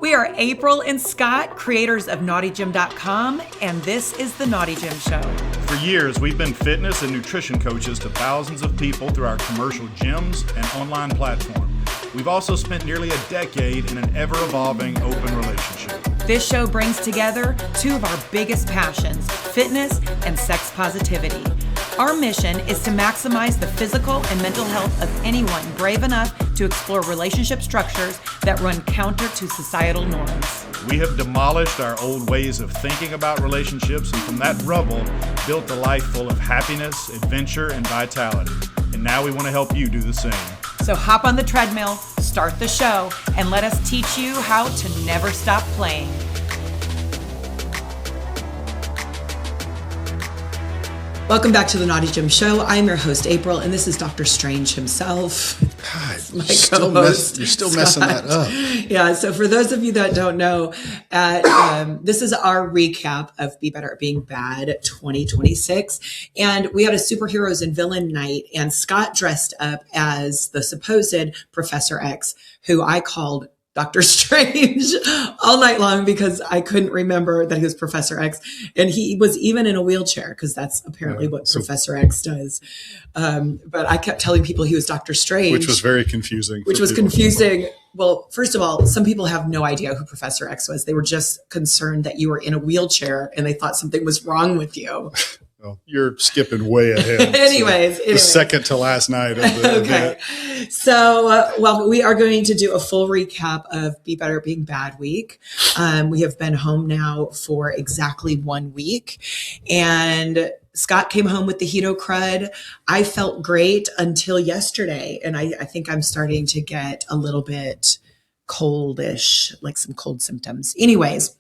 We are April and Scott, creators of NaughtyGym.com, and this is The Naughty Gym Show. For years, we've been fitness and nutrition coaches to thousands of people through our commercial gyms and online platform. We've also spent nearly a decade in an ever-evolving open relationship. This show brings together two of our biggest passions, fitness and sex positivity. Our mission is to maximize the physical and mental health of anyone brave enough to explore relationship structures that run counter to societal norms. We have demolished our old ways of thinking about relationships and from that rubble, built a life full of happiness, adventure, and vitality. And now we want to help you do the same. So hop on the treadmill, start the show, and let us teach you how to never stop playing. Welcome back to the Naughty Gym Show. I'm your host, April, and this is Dr. Strange himself. God, you're still messing that up. Yeah, so for those of you that don't know, this is our recap of Be Better at Being Bad 2026. And we had a superheroes and villain night, and Scott dressed up as the supposed Professor X, who I called Dr. Strange all night long because I couldn't remember that he was Professor X. And he was even in a wheelchair because that's apparently what Professor X does. But I kept telling people he was Dr. Strange. Which was very confusing. Well, first of all, some people have no idea who Professor X was. They were just concerned that you were in a wheelchair and they thought something was wrong with you. Well, you're skipping way ahead. Anyways. The second to last night of the event. So, we are going to do a full recap of Be Better at Being Bad week. We have been home now for exactly 1 week. And Scott came home with the Hedo crud. I felt great until yesterday. And I think I'm starting to get a little bit coldish, like some cold symptoms. Anyways.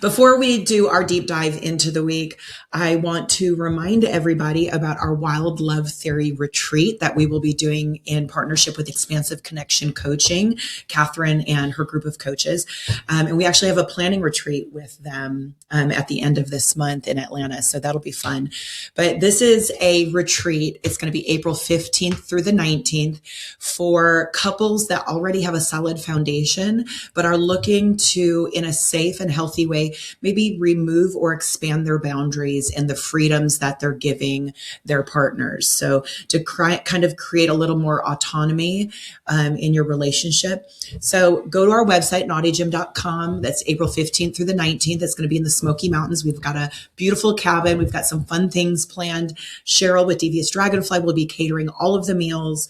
Before we do our deep dive into the week, I want to remind everybody about our Wild Love Theory retreat that we will be doing in partnership with Expansive Connection Coaching, Catherine and her group of coaches. And we actually have a planning retreat with them at the end of this month in Atlanta. So that'll be fun. But this is a retreat. It's going to be April 15th through the 19th for couples that already have a solid foundation, but are looking to, in a safe and healthy way, maybe remove or expand their boundaries and the freedoms that they're giving their partners. So to kind of create a little more autonomy in your relationship. So go to our website, naughtygym.com. That's April 15th through the 19th. It's going to be in the Smoky Mountains. We've got a beautiful cabin. We've got some fun things planned. Cheryl with Devious Dragonfly will be catering all of the meals.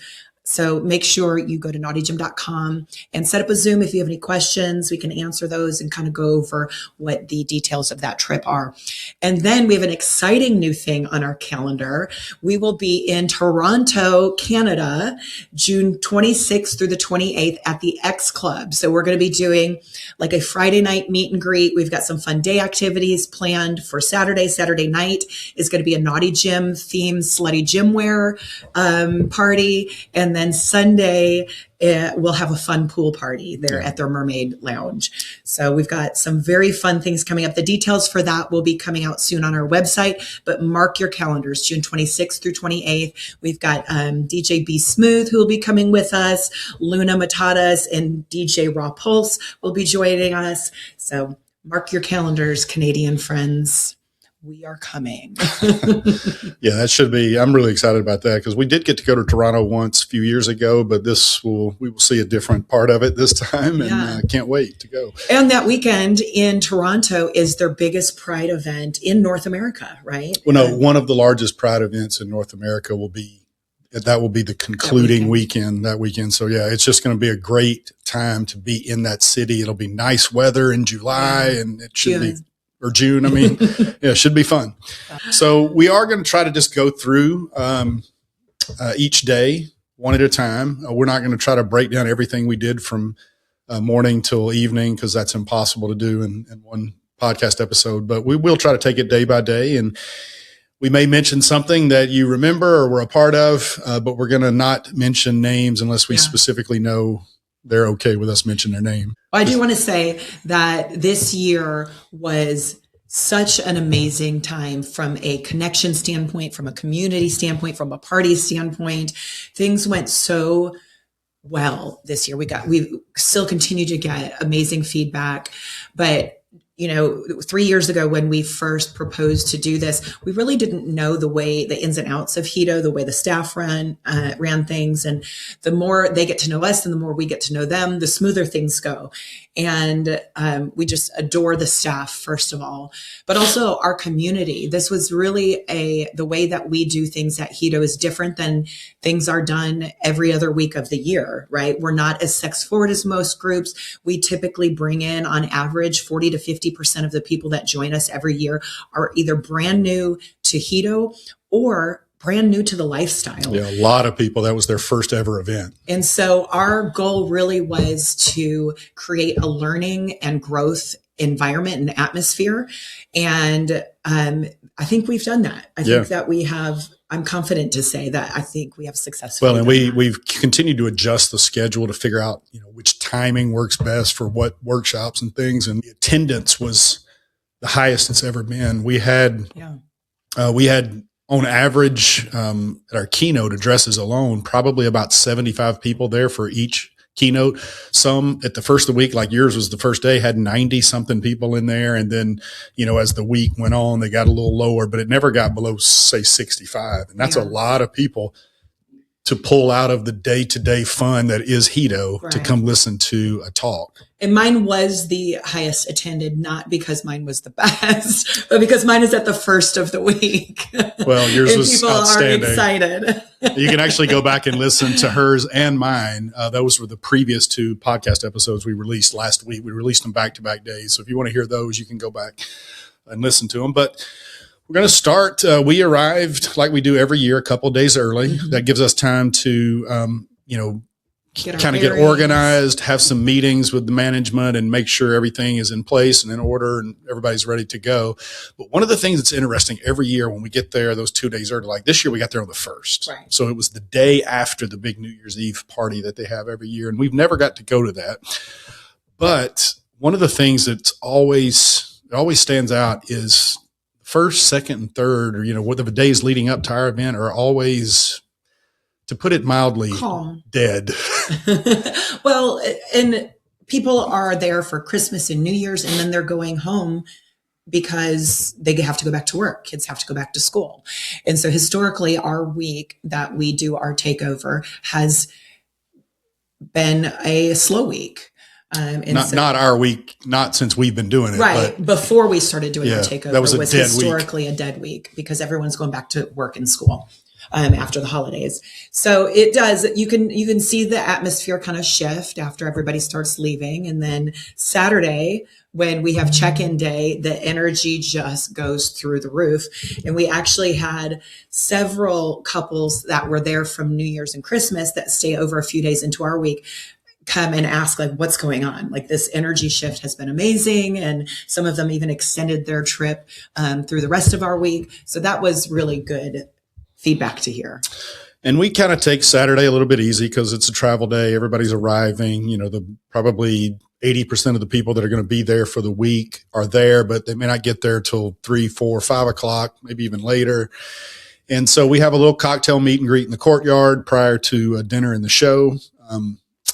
So make sure you go to naughtygym.com and set up a Zoom if you have any questions. We can answer those and kind of go over what the details of that trip are. And then we have an exciting new thing on our calendar. We will be in Toronto, Canada, June 26th through the 28th at the X Club. So we're going to be doing like a Friday night meet and greet. We've got some fun day activities planned for Saturday. Saturday night is going to be a Naughty Gym themed slutty gym wear party. And then Sunday, we'll have a fun pool party there at their Mermaid Lounge. So we've got some very fun things coming up. The details for that will be coming out soon on our website, but mark your calendars, June 26th through 28th. We've got DJ B Smooth, who will be coming with us. Luna Matatas and DJ Raw Pulse will be joining us. So mark your calendars, Canadian friends. We are coming. Yeah, that should be. I'm really excited about that because we did get to go to Toronto once a few years ago, but we will see a different part of it this time, and can't wait to go. And that weekend in Toronto is their biggest Pride event in North America, right? Well, no, one of the largest Pride events in North America will be the concluding weekend that weekend. So yeah, it's just going to be a great time to be in that city. It'll be nice weather in July, and it should be. Or June, I mean, yeah, it should be fun. So we are going to try to just go through each day one at a time. We're not going to try to break down everything we did from morning till evening because that's impossible to do in one podcast episode. But we will try to take it day by day, and we may mention something that you remember or were a part of, but we're going to not mention names unless we specifically know they're okay with us mentioning their name. I do want to say that this year was such an amazing time from a connection standpoint, from a community standpoint, from a party standpoint. Things went so well this year. We still continue to get amazing feedback, but 3 years ago when we first proposed to do this, we really didn't know the ins and outs of Hedo, the way the staff ran things. And the more they get to know us and the more we get to know them, the smoother things go. And we just adore the staff, first of all, but also our community. This was really the way that we do things at Hedo is different than things are done every other week of the year, right? We're not as sex forward as most groups. We typically bring in, on average, 40 to 50% of the people that join us every year are either brand new to Hedo or brand new to the lifestyle. Yeah, a lot of people, that was their first ever event. And so our goal really was to create a learning and growth environment and atmosphere. And I think we've done that. I think that we have, I'm confident to say that I think we have successfully. Well, and we've continued to adjust the schedule to figure out, which timing works best for what workshops and things. And the attendance was the highest it's ever been. We had on average, at our keynote addresses alone, probably about 75 people there for each keynote. Some at the first of the week, like yours was the first day, had 90 something people in there. And then, as the week went on, they got a little lower, but it never got below, say, 65. And that's a lot of people to pull out of the day-to-day fun that is Hedo to come listen to a talk. And mine was the highest attended, not because mine was the best, but because mine is at the first of the week. Well, yours was people outstanding. Are excited. You can actually go back and listen to hers and mine. Those were the previous 2 podcast episodes we released last week. We released them back-to-back days. So if you want to hear those, you can go back and listen to them. But we're going to start. We arrived like we do every year, a couple of days early. Mm-hmm. That gives us time to, get organized, have some meetings with the management and make sure everything is in place and in order and everybody's ready to go. But one of the things that's interesting every year when we get there, those 2 days early, like this year, we got there on the 1st. Right. So it was the day after the big New Year's Eve party that they have every year. And we've never got to go to that. But one of the things that's always stands out is first, second, and third, or, what the days leading up to our event are always, to put it mildly, calm. Dead. Well, and people are there for Christmas and New Year's, and then they're going home because they have to go back to work. Kids have to go back to school. And so historically, our week that we do our takeover has been a slow week. Not our week, not since we've been doing it. Right. But before we started doing our takeover, that was historically a dead week because everyone's going back to work and school after the holidays. So it does, you can see the atmosphere kind of shift after everybody starts leaving. And then Saturday, when we have check-in day, the energy just goes through the roof. And we actually had several couples that were there from New Year's and Christmas that stay over a few days into our week come and ask, like, what's going on? Like, this energy shift has been amazing. And some of them even extended their trip through the rest of our week. So that was really good feedback to hear. And we kind of take Saturday a little bit easy because it's a travel day. Everybody's arriving. Probably 80% of the people that are going to be there for the week are there, but they may not get there till 3, 4, 5 o'clock, maybe even later. And so we have a little cocktail meet and greet in the courtyard prior to dinner and the show.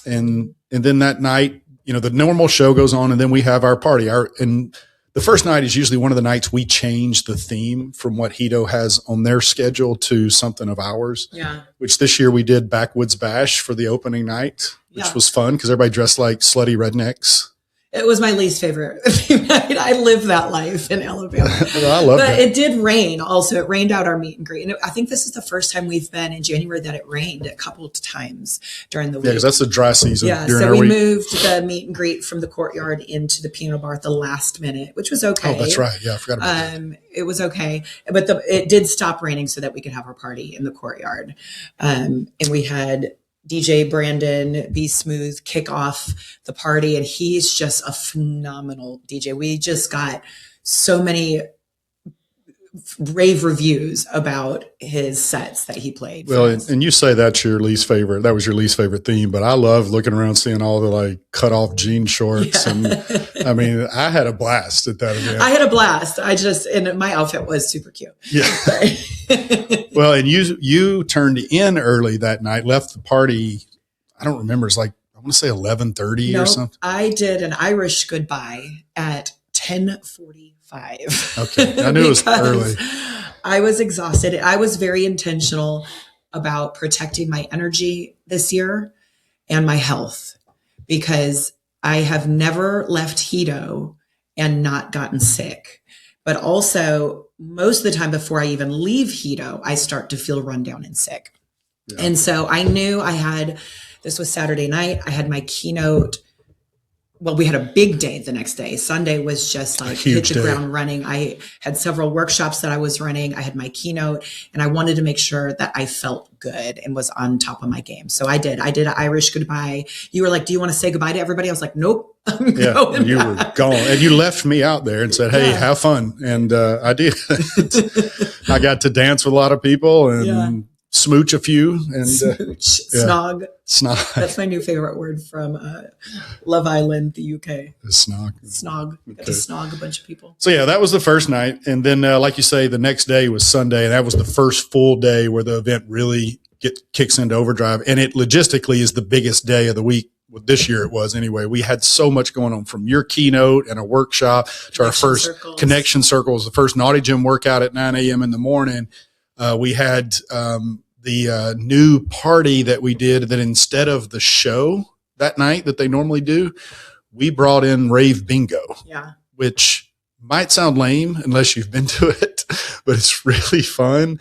And then that night, the normal show goes on, and then we have our party. And the first night is usually one of the nights we change the theme from what Hedo has on their schedule to something of ours. Yeah. Which this year we did Backwoods Bash for the opening night, which was fun because everybody dressed like slutty rednecks. It was my least favorite night. I lived that life in Alabama. Well, I love that. But it did rain also. It rained out our meet and greet. And I think this is the first time we've been in January that it rained a couple of times during the week. Yeah, because that's the dry season. Yeah, so we moved the meet and greet from the courtyard into the piano bar at the last minute, which was okay. Oh, that's right. Yeah, I forgot about that. It was okay. But it did stop raining so that we could have our party in the courtyard. And we had DJ Brandon Be Smooth kick off the party, and he's just a phenomenal DJ. We just got so many rave reviews about his sets that he played. Well, and you say that's your least favorite. That was your least favorite theme, but I love looking around, seeing all the like cut off jean shorts. Yeah. And I mean, I had a blast at that event. I had a blast. And my outfit was super cute. Yeah. Well, and you turned in early that night, left the party, I don't remember. It's like, I want to say 11:30 or something. I did an Irish goodbye at 10:45. Okay. I knew it was early. I was exhausted. I was very intentional about protecting my energy this year and my health, because I have never left Hedo and not gotten sick. But also, most of the time before I even leave Hedo, I start to feel run down and sick. Yeah. And so I knew this was Saturday night. I had my keynote. Well, we had a big day the next day. Sunday was just like hit the ground running. I had several workshops that I was running. I had my keynote, and I wanted to make sure that I felt good and was on top of my game. So I did an Irish goodbye. You were like, do you want to say goodbye to everybody? I was like, nope. I'm going you back. were gone. And you left me out there and said, hey, have fun. And I did. I got to dance with a lot of people and smooch a few. And Snog. Snog. That's my new favorite word from Love Island, the UK. Snog. Snog. Okay. Got to snog a bunch of people. So that was the first night. And then, like you say, the next day was Sunday. And that was the first full day where the event really kicks into overdrive. And it logistically is the biggest day of the week. Well, this year it was anyway. We had so much going on, from your keynote and a workshop to our first connection circles, the first Naughty Gym workout at 9 a.m. in the morning. We had the new party that we did, that instead of the show that night that they normally do, we brought in Rave Bingo, which might sound lame unless you've been to it, but it's really fun.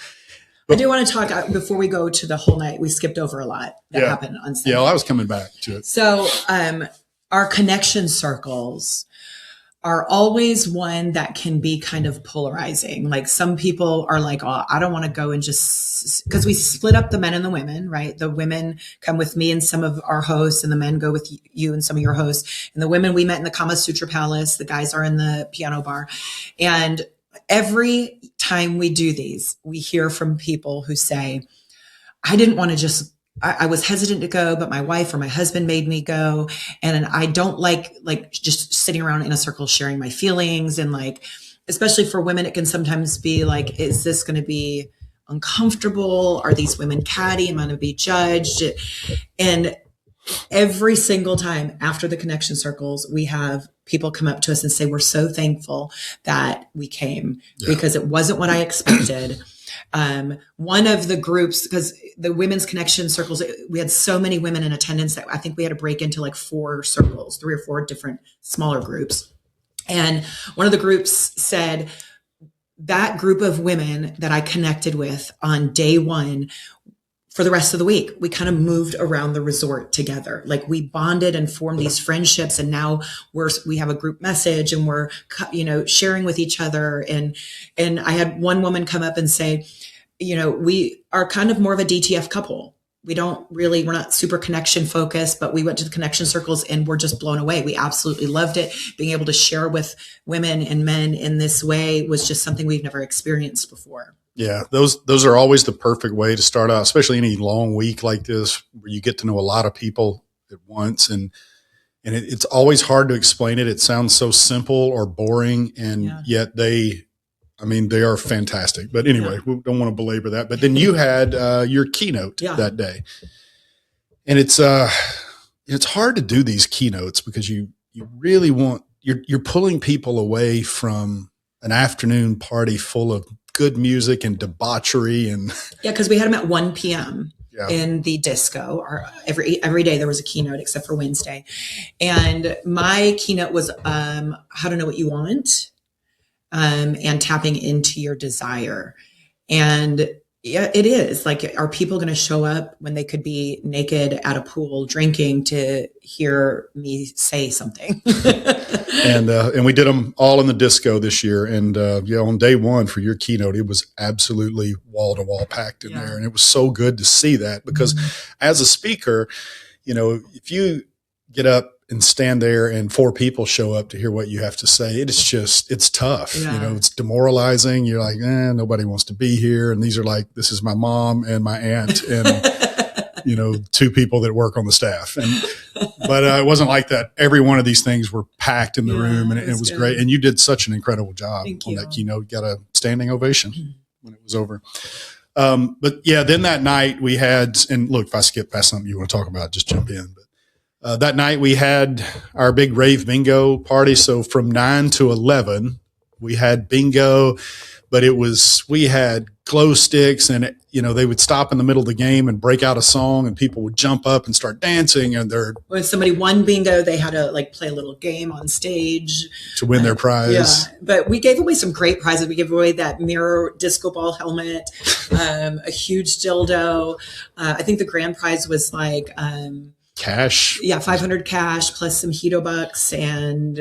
I do want to talk, before we go to the whole night, we skipped over a lot that happened on Sunday. Yeah, I was coming back to it. So our connection circles are always one that can be kind of polarizing. Like, some people are like, oh, I don't want to go and just, because we split up the men and the women, right? The women come with me and some of our hosts, and the men go with you and some of your hosts. And the women, we met in the Kama Sutra Palace. The guys are in the piano bar. And every time we do these, we hear from people who say, I didn't want to just, I was hesitant to go, but my wife or my husband made me go. And I don't like just sitting around in a circle sharing my feelings. And like, especially for women, it can sometimes be like, is this going to be uncomfortable? Are these women catty? Am I going to be judged? And every single time after the connection circles, we have people come up to us and say, we're so thankful that we came, because it wasn't what I expected. One of the groups, because the women's connection circles, we had so many women in attendance that I think we had to break into like 4 circles, 3 or 4 different smaller groups. And one of the groups said, that group of women that I connected with on day 1, for the rest of the week, we kind of moved around the resort together. Like, we bonded and formed these friendships, and now we have a group message, and we're, sharing with each other. And I had one woman come up and say, we are kind of more of a DTF couple. We're not super connection focused, but we went to the connection circles and we're just blown away. We absolutely loved it. Being able to share with women and men in this way was just something we've never experienced before. Yeah, those are always the perfect way to start out, especially any long week like this, where you get to know a lot of people at once. And it's always hard to explain it. It sounds so simple or boring, and yet they are fantastic. But anyway, we don't want to belabor that. But then you had your keynote that day. And it's hard to do these keynotes, because you really you're pulling people away from an afternoon party full of good music and debauchery. And because we had them at 1 p.m. in the disco. Or every day there was a keynote except for Wednesday. And my keynote was how to know what you want, and tapping into your desire. And it is like, are people going to show up when they could be naked at a pool drinking to hear me say something? And we did them all in the disco this year. And on day 1 for your keynote, it was absolutely wall to wall packed in there. And it was so good to see that, because as a speaker, if you get up and stand there and 4 people show up to hear what you have to say, it's tough. It's demoralizing. You're like, nobody wants to be here. And these are like, this is my mom and my aunt and, 2 people that work on the staff. But it wasn't like that. Every one of these things were packed in the room, and it was great. And you did such an incredible job on that keynote. You got a standing ovation when it was over. But yeah, then that night we had, and look, if I skip past something you want to talk about, just jump in. But that night we had our big Rave Bingo party. So from 9 to 11, we had bingo, but we had glow sticks, and they would stop in the middle of the game and break out a song, and people would jump up and start dancing. And when somebody won bingo, they had to play a little game on stage to win their prize. Yeah, but we gave away some great prizes. We gave away that mirror disco ball helmet, a huge dildo. I think the grand prize was cash. Yeah, 500 cash plus some Hedo bucks and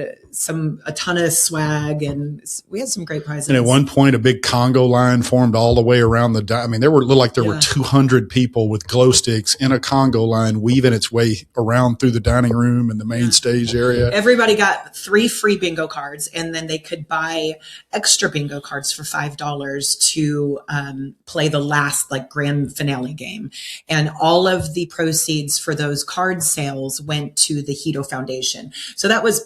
a ton of swag, and we had some great prizes. And at one point, a big Congo line formed all the way around there were 200 people with glow sticks in a Congo line weaving its way around through the dining room and the main stage area. Everybody got 3 free bingo cards, and then they could buy extra bingo cards for $5 to play the last grand finale game. And all of the proceeds for those card sales went to the Hedo Foundation. So that was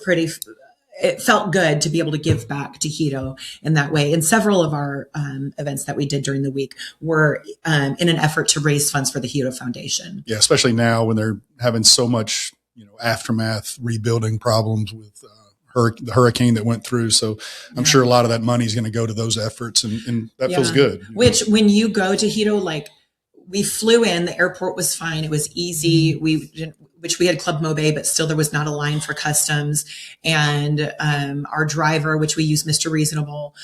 it felt good to be able to give back to Hedo in that way. And several of our events that we did during the week were in an effort to raise funds for the Hedo Foundation. Yeah, especially now when they're having so much, aftermath rebuilding problems with the hurricane that went through. So I'm sure a lot of that money is going to go to those efforts, and that feels good. Which when you go to Hedo, we flew in, the airport was fine. It was easy. Which we had Club Mobe, but still there was not a line for customs. And our driver, which we use Mr. Reasonable,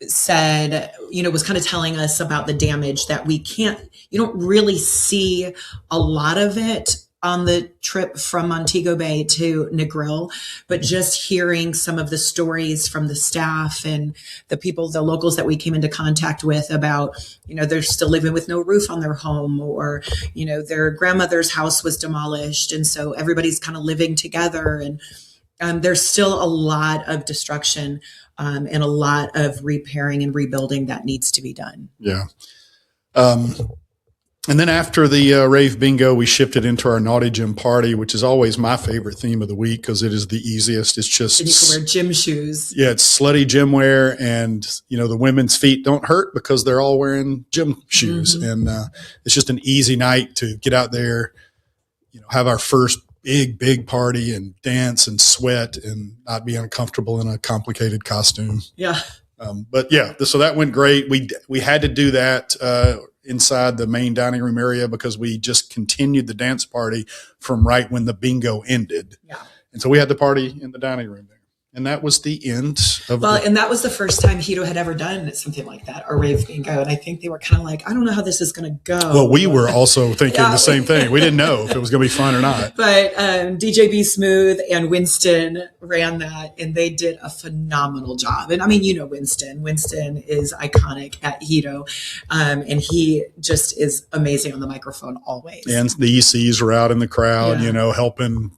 said, was kind of telling us about the damage that you don't really see a lot of it on the trip from Montego Bay to Negril, but just hearing some of the stories from the staff and the locals that we came into contact with about, they're still living with no roof on their home, or, their grandmother's house was demolished. And so everybody's kind of living together, and there's still a lot of destruction and a lot of repairing and rebuilding that needs to be done. Yeah. And then after the Rave Bingo, we shifted into our Naughty Gym party, which is always my favorite theme of the week because it is the easiest. It's just... And you can wear gym shoes. Yeah, it's slutty gym wear, and, the women's feet don't hurt because they're all wearing gym shoes. Mm-hmm. And it's just an easy night to get out there, have our first big party and dance and sweat and not be uncomfortable in a complicated costume. Yeah. But yeah, so that went great. We had to do that inside the main dining room area because we just continued the dance party from right when the bingo ended. Yeah. And so we had the party in the dining room there. And that was the end of and that was the first time Hedo had ever done something like that, or Rave Bingo. And I think they were kind of I don't know how this is going to go. Well, we were also thinking the same thing. We didn't know if it was going to be fun or not. But DJ B Smooth and Winston ran that, and they did a phenomenal job. And I mean, Winston. Winston is iconic at Hedo. And he just is amazing on the microphone always. And the ECs were out in the crowd, helping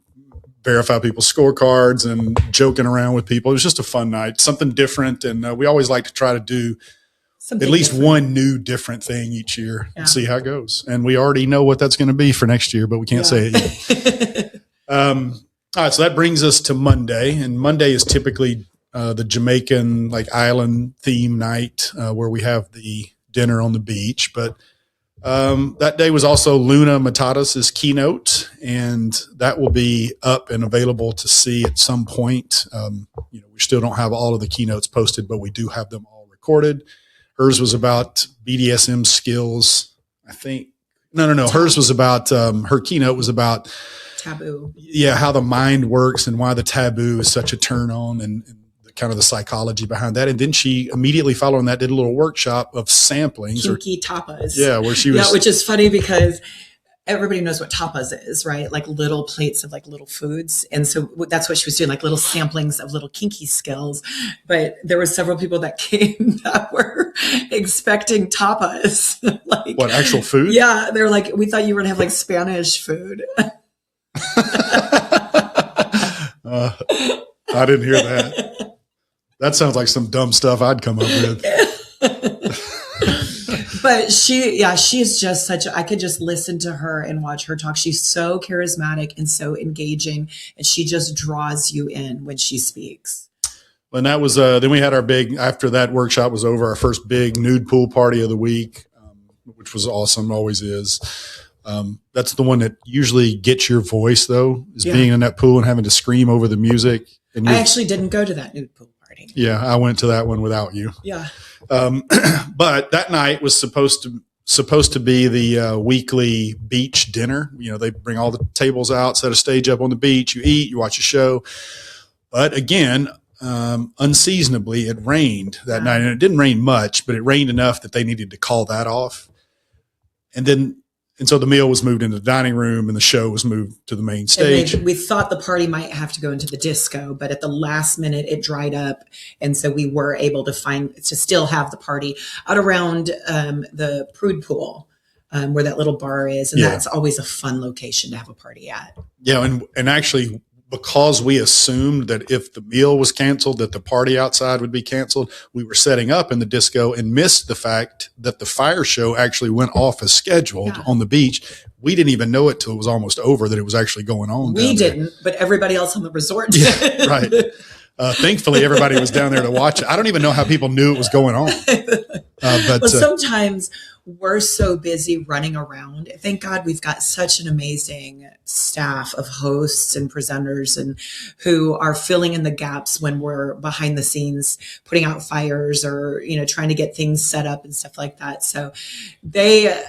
verify people's scorecards and joking around with people. It was just a fun night, something different. And we always like to try to do something at least different. One new different thing each year and see how it goes. And we already know what that's going to be for next year, but we can't say it yet. All right. So that brings us to Monday, and Monday is typically the Jamaican island theme night where we have the dinner on the beach. But that day was also Luna Matatas' keynote, and that will be up and available to see at some point. We still don't have all of the keynotes posted, but we do have them all recorded. Hers was about BDSM skills, I think. No. Hers was about, her keynote was about taboo. Yeah, how the mind works and why the taboo is such a turn on, and kind of the psychology behind that. And then she immediately following that did a little workshop of samplings. Kinky tapas. Yeah, where she was. Yeah, which is funny because everybody knows what tapas is, right? Little plates of little foods. And so that's what she was doing, little samplings of little kinky skills. But there were several people that came that were expecting tapas. What, actual food? Yeah, they're we thought you were going to have Spanish food. I didn't hear that. That sounds like some dumb stuff I'd come up with. But she is just I could just listen to her and watch her talk. She's so charismatic and so engaging, and she just draws you in when she speaks. And that was, then we had our after that workshop was over, our first big nude pool party of the week. which was awesome, always is. That's the one that usually gets your voice, though, is being in that pool and having to scream over the music. And I actually didn't go to that nude pool party. Yeah, I went to that one without you. Yeah. But that night was supposed to be the weekly beach dinner. They bring all the tables out, set a stage up on the beach. You eat, you watch a show. But again, unseasonably, it rained that night, and it didn't rain much, but it rained enough that they needed to call that off. And so the meal was moved into the dining room, and the show was moved to the main stage. We thought the party might have to go into the disco, but at the last minute it dried up. And so we were able to still have the party out around the Prude Pool, where that little bar is. And that's always a fun location to have a party at. Yeah. And actually, because we assumed that if the meal was canceled, that the party outside would be canceled, we were setting up in the disco and missed the fact that the fire show actually went off as scheduled on the beach. We didn't even know it till it was almost over that it was actually going on. We didn't, but everybody else on the resort did. Yeah, right. Thankfully, everybody was down there to watch it. I don't even know how people knew it was going on. But sometimes we're so busy running around. Thank God we've got such an amazing staff of hosts and presenters and who are filling in the gaps when we're behind the scenes, putting out fires or, trying to get things set up and stuff like that. So they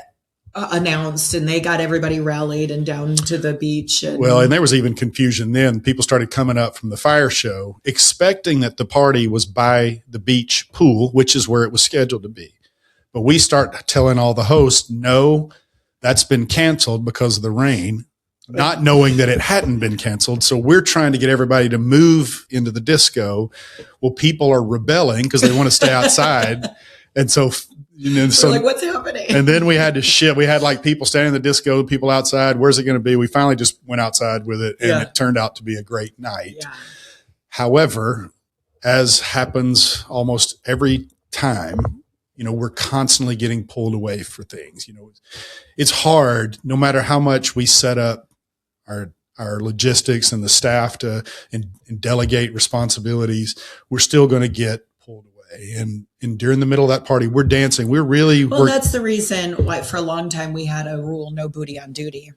announced and they got everybody rallied and down to the beach. And there was even confusion then. People started coming up from the fire show expecting that the party was by the beach pool, which is where it was scheduled to be. But we start telling all the hosts, no, that's been canceled because of the rain, not knowing that it hadn't been canceled. So we're trying to get everybody to move into the disco. Well, people are rebelling because they want to stay outside. And so, we're like, what's happening? And then we had to shift. We had like people standing in the disco, people outside. Where's it going to be? We finally just went outside with it, and it turned out to be a great night. Yeah. However, as happens almost every time, we're constantly getting pulled away for things. It's hard, no matter how much we set up our logistics and the staff and delegate responsibilities, we're still going to get pulled away. And during the middle of that party, we're dancing. That's the reason why for a long time we had a rule, no booty on duty.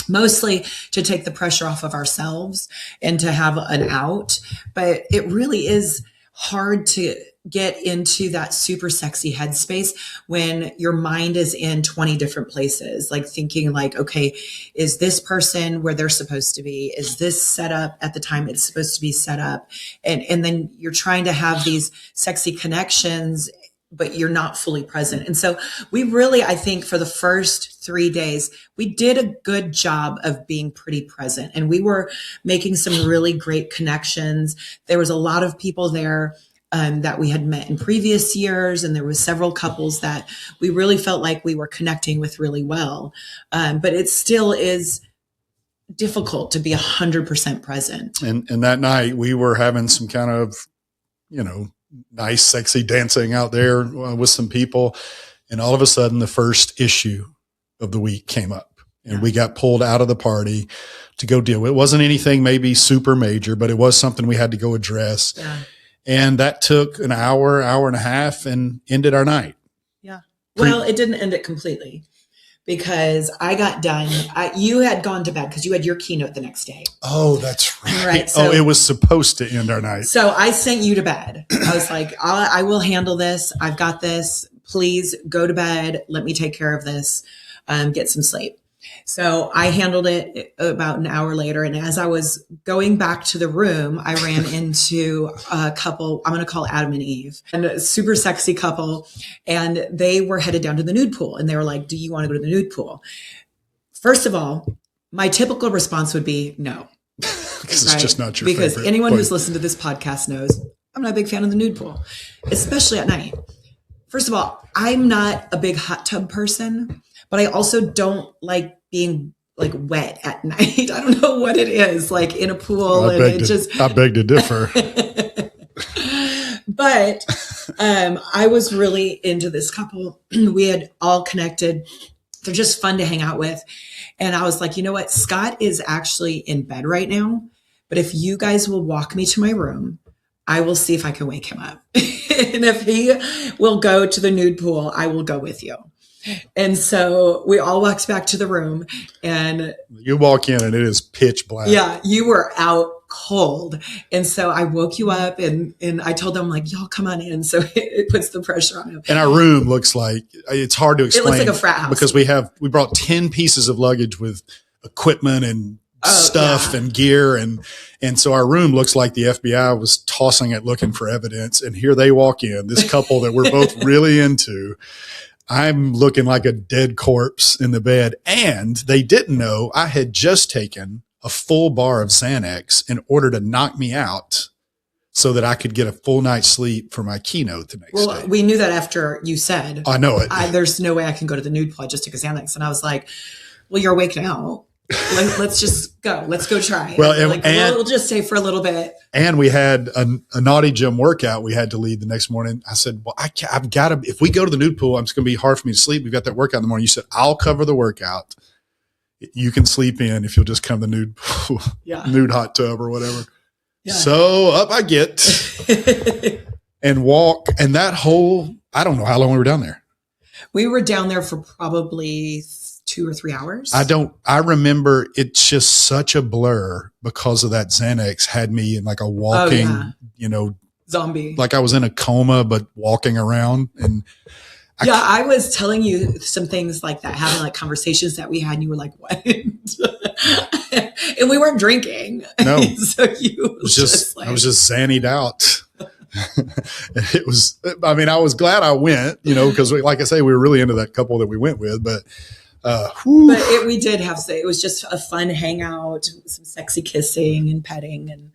Mostly to take the pressure off of ourselves and to have an out. But it really is hard to get into that super sexy headspace when your mind is in 20 different places, like thinking like, okay, is this person where they're supposed to be? Is this set up at the time it's supposed to be set up? And then you're trying to have these sexy connections, but you're not fully present. And so we really, I think for the first 3 days, we did a good job of being pretty present, and we were making some really great connections. There was a lot of people there that we had met in previous years. And there was several couples that we really felt like we were connecting with really well. But it still is difficult to be 100% present. And that night we were having some kind of, nice, sexy dancing out there with some people. And all of a sudden the first issue of the week came up and we got pulled out of the party to go deal with. It wasn't anything maybe super major, but it was something we had to go address. Yeah. And that took an hour and a half and ended our night. Yeah. Well, it didn't end it completely because I got done. You had gone to bed because you had your keynote the next day. Oh, that's right. So, it was supposed to end our night. So I sent you to bed. I was like, I will handle this. I've got this. Please go to bed. Let me take care of this. Get some sleep. So I handled it about an hour later. And as I was going back to the room, I ran into a couple, I'm going to call Adam and Eve, and a super sexy couple. And they were headed down to the nude pool. And they were like, do you want to go to the nude pool? First of all, my typical response would be no. Because it's just not your favorite. Because anyone who's listened to this podcast knows I'm not a big fan of the nude pool, especially at night. First of all, I'm not a big hot tub person, but I also don't like being like wet at night. I don't know what it is, like in a pool. I beg to differ. But I was really into this couple. We had all connected. They're just fun to hang out with. And I was like, you know what? Scott is actually in bed right now. But if you guys will walk me to my room, I will see if I can wake him up. And if he will go to the nude pool, I will go with you. And so we all walked back to the room, and You walk in and it is pitch black. yeah, you were out cold. And so I woke you up, and I told them, like, y'all come on in. So it puts the pressure on them. And our room looks like, it's hard to explain. It looks like a frat house. Because we brought 10 pieces of luggage with equipment and stuff and gear. And so our room looks like the FBI was tossing it looking for evidence. And here they walk in, this couple that we're both really into. I'm looking like a dead corpse in the bed. And they didn't know I had just taken a full bar of Xanax in order to knock me out so that I could get a full night's sleep for my keynote the next day. Well, we knew that after you said, I know it. There's no way I can go to the nude pool. I just took a Xanax. And I was like, well, you're awake now. Let's just go. Let's go try. Well, we'll just stay for a little bit. And we had a naughty gym workout we had to lead the next morning. I said, well, I've got to, if we go to the nude pool, it's going to be hard for me to sleep. We've got that workout in the morning. You said, I'll cover the workout. You can sleep in if you'll just come to the nude pool, nude hot tub or whatever. Yeah. So up I get and walk. And that whole, I don't know how long we were down there. We were down there for probably 2 or 3 hours. I remember it's just such a blur because of that Xanax had me in like a walking, zombie. Like I was in a coma, but walking around. And I was telling you some things like that, having like conversations that we had, and you were like, what? And we weren't drinking. No. So I was just zannied out. It was, I mean, I was glad I went, because like I say, we were really into that couple that we went with, but we did have to say it was just a fun hangout, some sexy kissing and petting and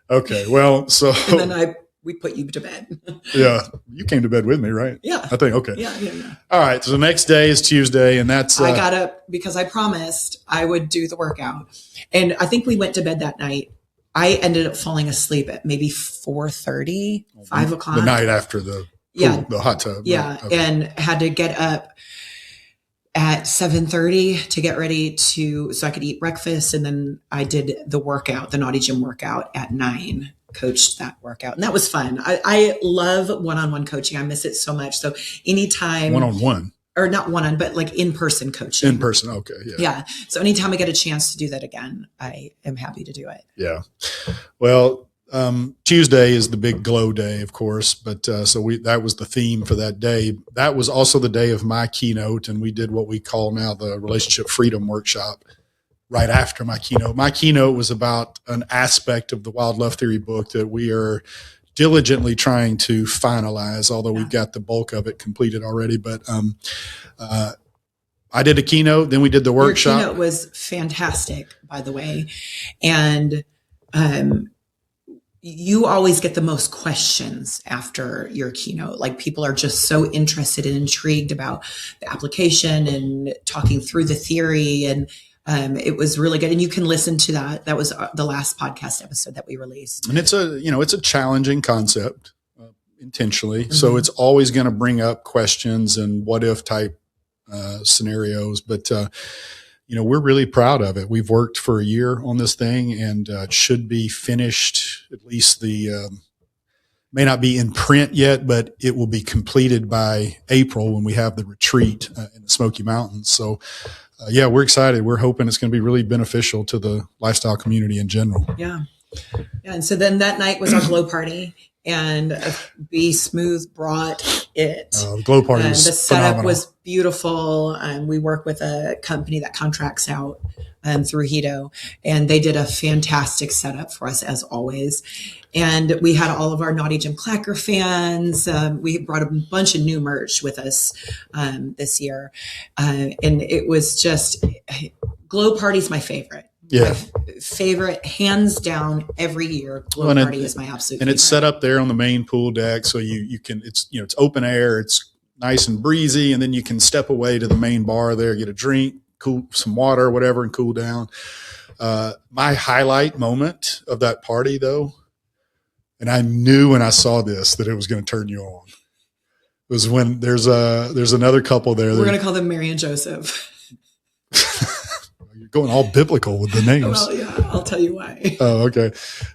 Okay. Well, so and then we put you to bed. Yeah. You came to bed with me, right? Yeah. I think, okay. Yeah. All right. So the next day is Tuesday, and that's I got up because I promised I would do the workout. And I think we went to bed that night. I ended up falling asleep at maybe 4:30, 5 o'clock. The night after the hot tub. Yeah. Okay. And had to get up at 7:30 to get ready so I could eat breakfast. And then I did the workout, the Naughty Gym workout at 9, coached that workout. And that was fun. I love one-on-one coaching. I miss it so much. So anytime. One-on-one. Or not one-on, but like in-person coaching. In person. Okay. Yeah. So anytime I get a chance to do that again, I am happy to do it. Yeah. Well, Tuesday is the big glow day, of course, but that was the theme for that day. That was also the day of my keynote, and we did what we call now the Relationship Freedom Workshop right after my keynote. My keynote was about an aspect of the Wild Love Theory book that we are diligently trying to finalize, although we've got the bulk of it completed already. But I did a keynote, then we did the workshop. Your keynote was fantastic, by the way. And you always get the most questions after your keynote. Like people are just so interested and intrigued about the application and talking through the theory. And it was really good. And you can listen to that. That was the last podcast episode that we released. And it's a challenging concept intentionally. Mm-hmm. So it's always going to bring up questions and what if type scenarios. But, we're really proud of it. We've worked for a year on this thing, and it should be finished. At least may not be in print yet, but it will be completed by April when we have the retreat in the Smoky Mountains. So, we're excited. We're hoping it's going to be really beneficial to the lifestyle community in general. Yeah. And so then that night was our glow party, and Be Smooth brought it. The glow party was the setup phenomenal. Was beautiful. We work with a company that contracts out through Hedo, and they did a fantastic setup for us as always. And we had all of our Naughty Gym Clacker fans. We brought a bunch of new merch with us this year. And it was just, glow party's my favorite. Yeah. My favorite, hands down, every year. Glow party is my absolute favorite. And it's set up there on the main pool deck. So you can, it's open air. It's nice and breezy. And then you can step away to the main bar there, get a drink, cool some water, whatever, and cool down. My highlight moment of that party though, and I knew when I saw this that it was going to turn you on, was when there's another couple there. We're going to call them Mary and Joseph. You're going all biblical with the names. Well, yeah, I'll tell you why. Oh, okay.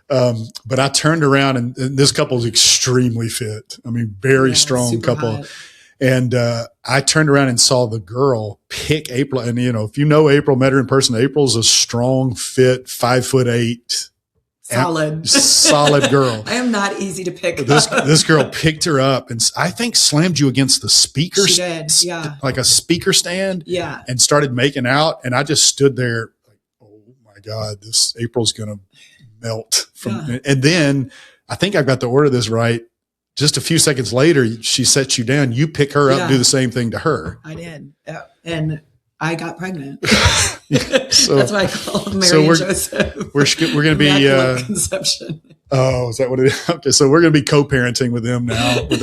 But I turned around and this couple is extremely fit. I mean, very strong couple. Hot. And I turned around and saw the girl pick April. And, if you know April, met her in person, April's a strong, fit, 5'8", solid girl. I am not easy to pick up. This girl picked her up and I think slammed you against the speaker. She did, yeah. Like a speaker stand. Yeah. And started making out. And I just stood there like, oh my God, this April's going to melt. And then I think I got the order of this right. Just a few seconds later, she sets you down. You pick her up, do the same thing to her. I did. And I got pregnant. So that's why I call them Mary and Joseph. We're going to be conception. Oh, is that what it is? Okay, so we're going to be co-parenting with them now with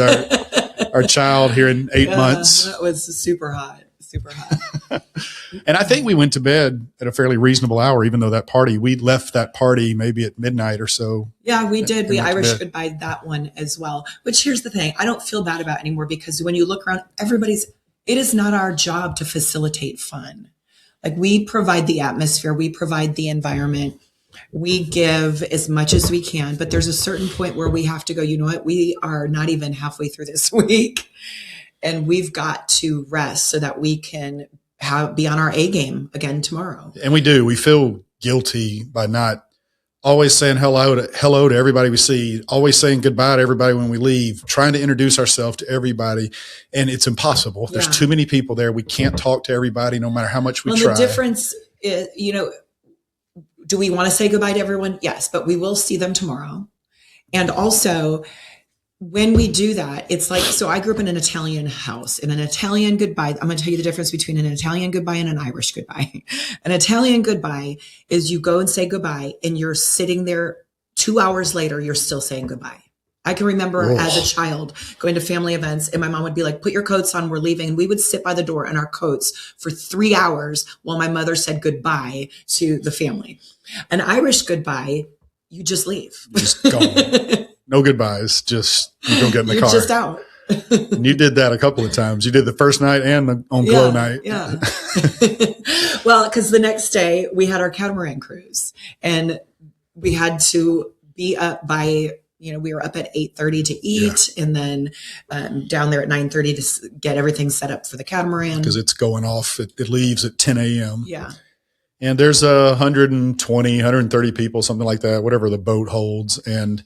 our child here in 8 months. That was super hot. Super hot. And I think we went to bed at a fairly reasonable hour, even though we left that party maybe at midnight or so. Yeah, we did. We Irish goodbye that one as well, which here's the thing. I don't feel bad about anymore because when you look around, it is not our job to facilitate fun. Like we provide the atmosphere, we provide the environment, we give as much as we can, but there's a certain point where we have to go, you know what? We are not even halfway through this week. And we've got to rest so that we can be on our A game again tomorrow. And we do. We feel guilty by not always saying hello to everybody we see, always saying goodbye to everybody when we leave, trying to introduce ourselves to everybody. And it's impossible. There's too many people there. We can't talk to everybody no matter how much we try. The difference is, do we want to say goodbye to everyone? Yes, but we will see them tomorrow. And also, when we do that, it's like, so I grew up in an Italian house. In an Italian goodbye, I'm going to tell you the difference between an Italian goodbye and an Irish goodbye. An Italian goodbye is you go and say goodbye and you're sitting there 2 hours later, you're still saying goodbye. I can remember as a child going to family events and my mom would be like, put your coats on, we're leaving. And we would sit by the door in our coats for 3 hours while my mother said goodbye to the family. An Irish goodbye, you just leave. Just gone. No goodbyes. Just you go get in the car. Just out. And you did that a couple of times. You did the first night and on glow night. Yeah. Well, because the next day we had our catamaran cruise and we had to be up by, we were up at 8:30 to eat and then down there at 9:30 to get everything set up for the catamaran. Because it's going off. It leaves at 10 a.m. Yeah. And there's 120, 130 people, something like that, whatever the boat holds. And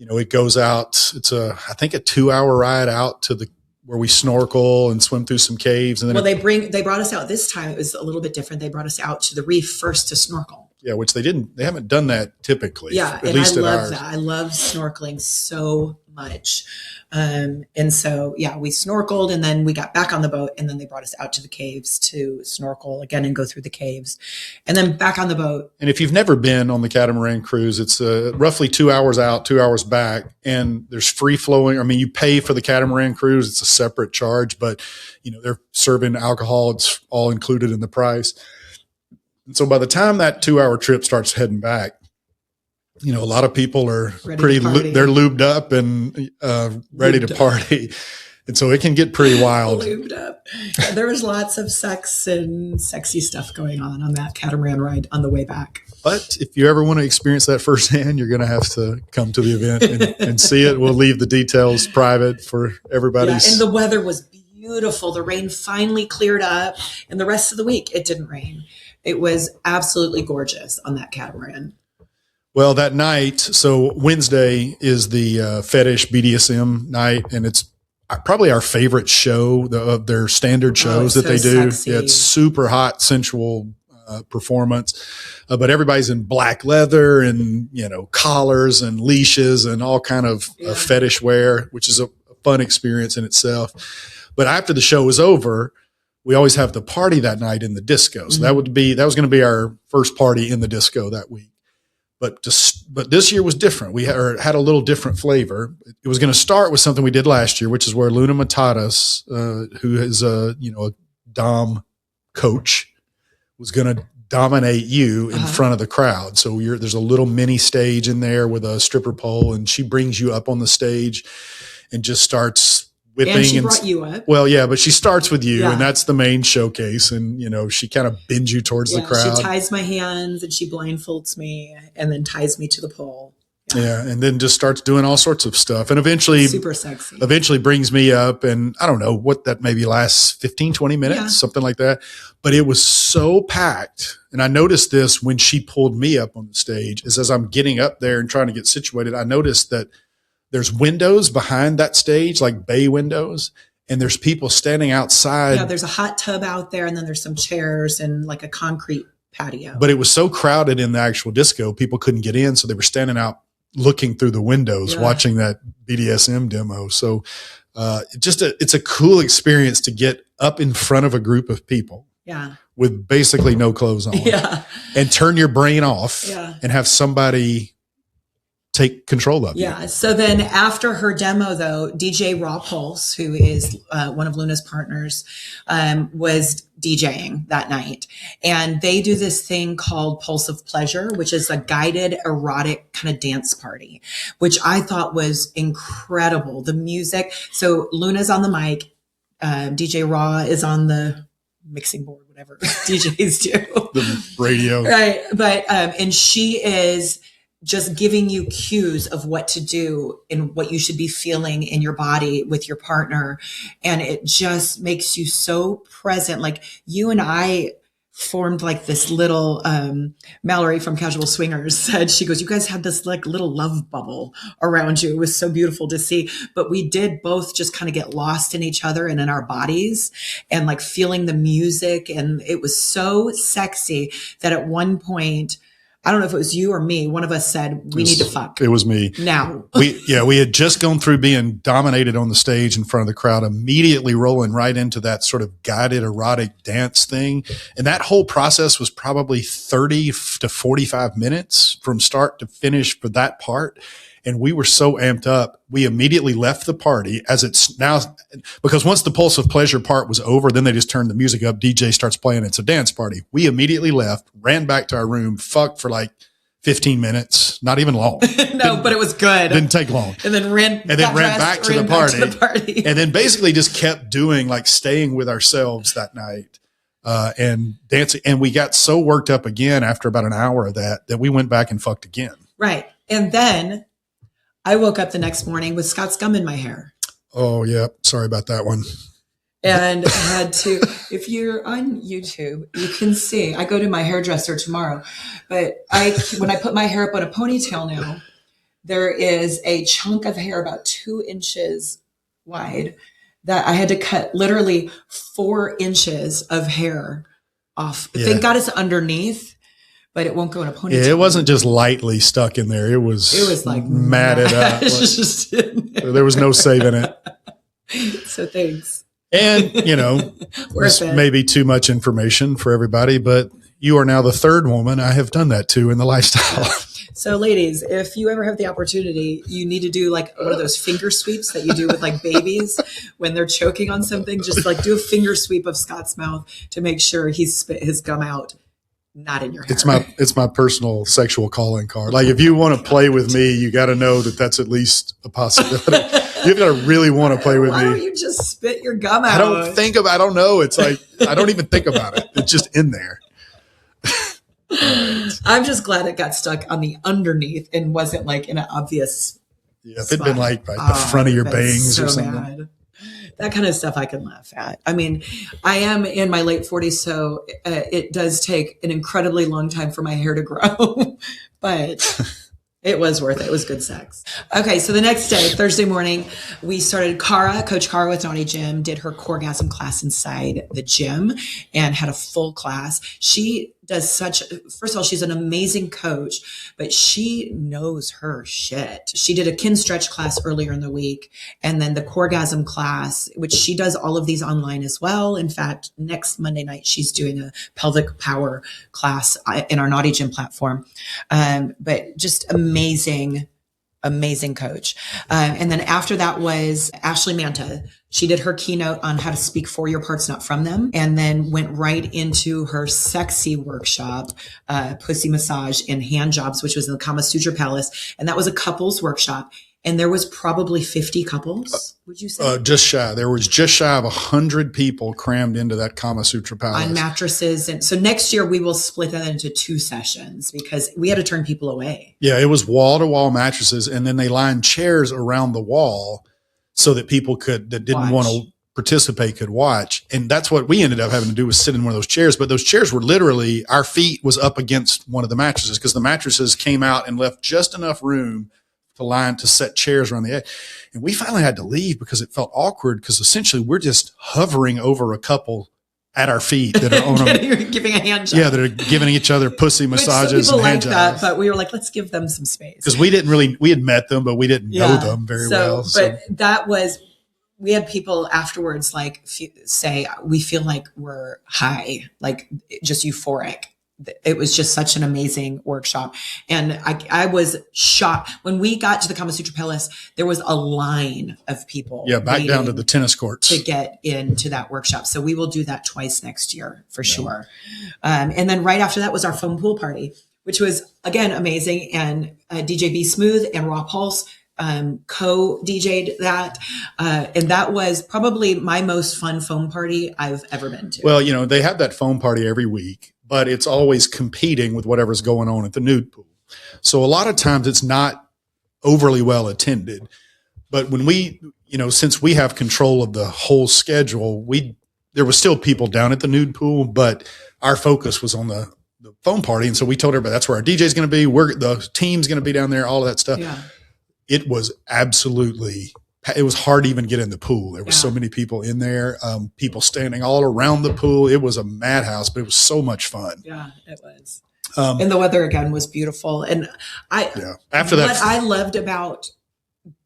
it goes out. It's I think a 2-hour ride out to where we snorkel and swim through some caves. And then they brought us out this time. It was a little bit different. They brought us out to the reef first to snorkel. Yeah, which they haven't done that typically. Yeah, at least I love ours. that. I love snorkeling so much. And so, we snorkeled and then we got back on the boat and then they brought us out to the caves to snorkel again and go through the caves and then back on the boat. And if you've never been on the catamaran cruise, it's roughly 2 hours out, 2 hours back, and there's free flowing. I mean, you pay for the catamaran cruise. It's a separate charge, but they're serving alcohol. It's all included in the price. And so by the time that 2-hour trip starts heading back, a lot of people are they're lubed up and ready to party. And so it can get pretty wild. Lubed up. Yeah, there was lots of sex and sexy stuff going on that catamaran ride on the way back. But if you ever want to experience that firsthand, you're going to have to come to the event and see it. We'll leave the details private for everybody. Yeah, and the weather was beautiful. The rain finally cleared up and the rest of the week it didn't rain. It was absolutely gorgeous on that catamaran. Well, that night, so Wednesday is the Fetish BDSM night, and it's probably our favorite show of their standard shows that they do. Sexy. Yeah, it's super hot, sensual performance, but everybody's in black leather and collars and leashes and all kind of fetish wear, which is a fun experience in itself. But after the show is over, we always have the party that night in the disco. So that was going to be our first party in the disco that week. But this year was different. We had a little different flavor. It was going to start with something we did last year, which is where Luna Matatas, who is a dom coach, was going to dominate you in front of the crowd. So there's a little mini stage in there with a stripper pole, and she brings you up on the stage and just starts whipping. And she brought you up. Well, yeah, but she starts with you, and that's the main showcase. And, she kind of bends you towards the crowd. She ties my hands and she blindfolds me and then ties me to the pole. Yeah. And then just starts doing all sorts of stuff. And eventually, super sexy. Eventually brings me up, and I don't know what that maybe lasts 15, 20 minutes, something like that. But it was so packed. And I noticed this when she pulled me up on the stage, is as I'm getting up there and trying to get situated, I noticed that there's windows behind that stage, like bay windows, and there's people standing outside. Yeah, there's a hot tub out there, and then there's some chairs and like a concrete patio. But it was so crowded in the actual disco, people couldn't get in. So they were standing out looking through the windows, watching that BDSM demo. So it's a cool experience to get up in front of a group of people with basically no clothes on and turn your brain off and have somebody take control of you. Yeah. So then after her demo, though, DJ Raw Pulse, who is one of Luna's partners, was DJing that night. And they do this thing called Pulse of Pleasure, which is a guided erotic kind of dance party, which I thought was incredible. The music. So Luna's on the mic. DJ Raw is on the mixing board, whatever DJs do. The radio. Right. But, and she is just giving you cues of what to do and what you should be feeling in your body with your partner. And it just makes you so present. Like you and I formed like this little, Mallory from Casual Swingers said, she goes, you guys had this like little love bubble around you. It was so beautiful to see, but we did both just kind of get lost in each other and in our bodies and like feeling the music. And it was so sexy that at one point, I don't know if it was you or me. One of us said, we need to fuck. It was me. Now. We had just gone through being dominated on the stage in front of the crowd, immediately rolling right into that sort of guided erotic dance thing. And that whole process was probably 30 to 45 minutes from start to finish for that part. And we were so amped up, we immediately left the party as it's now, because once the Pulse of Pleasure part was over, then they just turned the music up. DJ starts playing. It's a dance party. We immediately left, ran back to our room, fucked for like 15 minutes, not even long. But it was good. Didn't take long. And then ran back to the party. And then basically just kept doing like staying with ourselves that night. And dancing. And we got so worked up again after about an hour of that we went back and fucked again. Right. And then I woke up the next morning with Scott's gum in my hair. Oh, yeah. Sorry about that one. And I had to, if you're on YouTube, you can see, I go to my hairdresser tomorrow, but when I put my hair up on a ponytail now, there is a chunk of hair about 2 inches wide that I had to cut literally 4 inches of hair off. Yeah. Thank God it's underneath. But it won't go in a ponytail. Yeah, it wasn't just lightly stuck in there. It was like matted up. Like, there was no saving it. So thanks. And, this may be too much information for everybody, but you are now the 3rd woman I have done that to in the lifestyle. So ladies, if you ever have the opportunity, you need to do like one of those finger sweeps that you do with like babies when they're choking on something. Just like do a finger sweep of Scott's mouth to make sure he spit his gum out. Not in your hair. It's my personal sexual calling card. Like if you want to play with me, you got to know that that's at least a possibility. You've got to really want to play with me. Why don't you just spit your gum out? I don't know. It's like, I don't even think about it. It's just in there. I'm just glad it got stuck on the underneath and wasn't like in an obvious if it'd been like right the front of your bangs or something. Mad. That kind of stuff I can laugh at. I mean, I am in my late 40s, so it does take an incredibly long time for my hair to grow, but it was worth it. It was good sex. Okay, so the next day, Thursday morning, we started Coach Cara with Naughty Gym, did her Coregasm class inside the gym and had a full class. She does first of all, she's an amazing coach, but she knows her shit. She did a kin stretch class earlier in the week, and then the Coregasm class, which she does all of these online as well. In fact, next Monday night, she's doing a pelvic power class in our Naughty Gym platform. But just amazing coach. And then after that was Ashley Manta. She did her keynote on how to speak for your parts, not from them, and then went right into her sexy workshop, pussy massage and hand jobs, which was in the Kama Sutra Palace. And that was a couples workshop. And there was probably 50 couples, would you say? Just shy. There was just shy of 100 people crammed into that Kama Sutra Palace. On mattresses. And so next year we will split that into 2 sessions because we had to turn people away. Yeah, it was wall-to-wall mattresses. And then they lined chairs around the wall so that people that didn't want to participate could watch. And that's what we ended up having to do, was sit in one of those chairs. But those chairs were literally, our feet was up against one of the mattresses because the mattresses came out and left just enough room to set chairs around the edge. And we finally had to leave because it felt awkward, because essentially we're just hovering over a couple at our feet that are on them. Giving a hand job. Yeah, that are giving each other pussy massages. Some people and hand like that, jobs. but we were like, let's give them some space. Because we had met them, but we didn't know them very well. But that was, we had people afterwards like say, we feel like we're high, like just euphoric. It was just such an amazing workshop. And I was shocked. When we got to the Kama Sutra Palace, there was a line of people. Yeah, back down to the tennis courts. To get into that workshop. So we will do that twice next year for sure. And then right after that was our foam pool party, which was, again, amazing. And DJ B Smooth and Raw Pulse co-DJ'd that. And that was probably my most fun foam party I've ever been to. Well, they have that foam party every week, but it's always competing with whatever's going on at the nude pool. So a lot of times it's not overly well attended. But when since we have control of the whole schedule, there was still people down at the nude pool, but our focus was on the foam party. And so we told everybody that's where our DJ is going to be. The team's going to be down there, all of that stuff. Yeah. It was it was hard to even get in the pool. There were so many people in there, people standing all around the pool. It was a madhouse, but it was so much fun. Yeah, it was. And the weather again was beautiful. And After that, what I loved about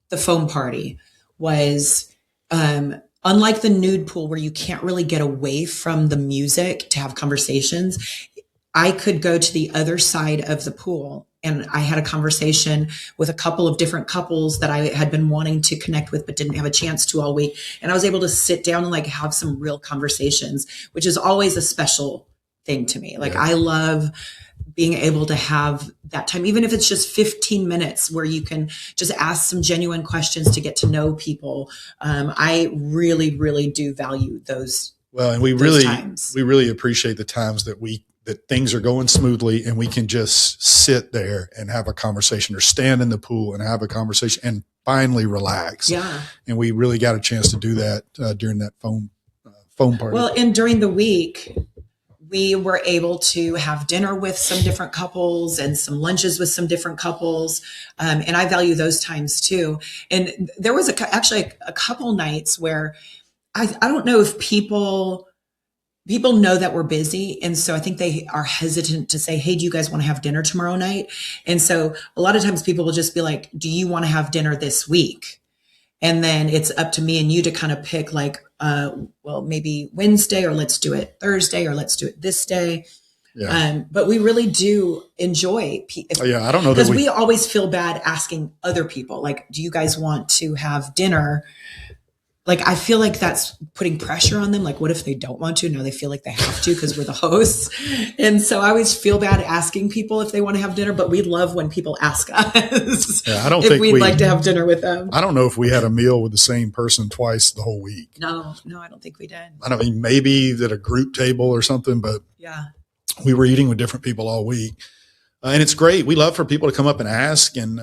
the foam party was, unlike the nude pool where you can't really get away from the music to have conversations, I could go to the other side of the pool. And I had a conversation with a couple of different couples that I had been wanting to connect with, but didn't have a chance to all week. And I was able to sit down and like have some real conversations, which is always a special thing to me. Like I love being able to have that time, even if it's just 15 minutes where you can just ask some genuine questions to get to know people. I really, really do value those. Well, and we really appreciate the times that things are going smoothly and we can just sit there and have a conversation, or stand in the pool and have a conversation and finally relax. Yeah. And we really got a chance to do that during that foam party. Well, and during the week, we were able to have dinner with some different couples and some lunches with some different couples. And I value those times too. And there was actually a couple nights where I don't know if people know that we're busy. And so I think they are hesitant to say, hey, do you guys want to have dinner tomorrow night? And so a lot of times people will just be like, do you want to have dinner this week? And then it's up to me and you to kind of pick like, maybe Wednesday, or let's do it Thursday, or let's do it this day. Yeah. But we really do enjoy. I don't know. Because we always feel bad asking other people, like, do you guys want to have dinner? Like, I feel like that's putting pressure on them. Like, what if they don't want to? Now they feel like they have to because we're the hosts. And so I always feel bad asking people if they want to have dinner, but we love when people ask us if we'd like to have dinner with them. I don't know if we had a meal with the same person twice the whole week. No, I don't think we did. I mean, maybe at a group table or something, but we were eating with different people all week. And it's great. We love for people to come up and ask. And,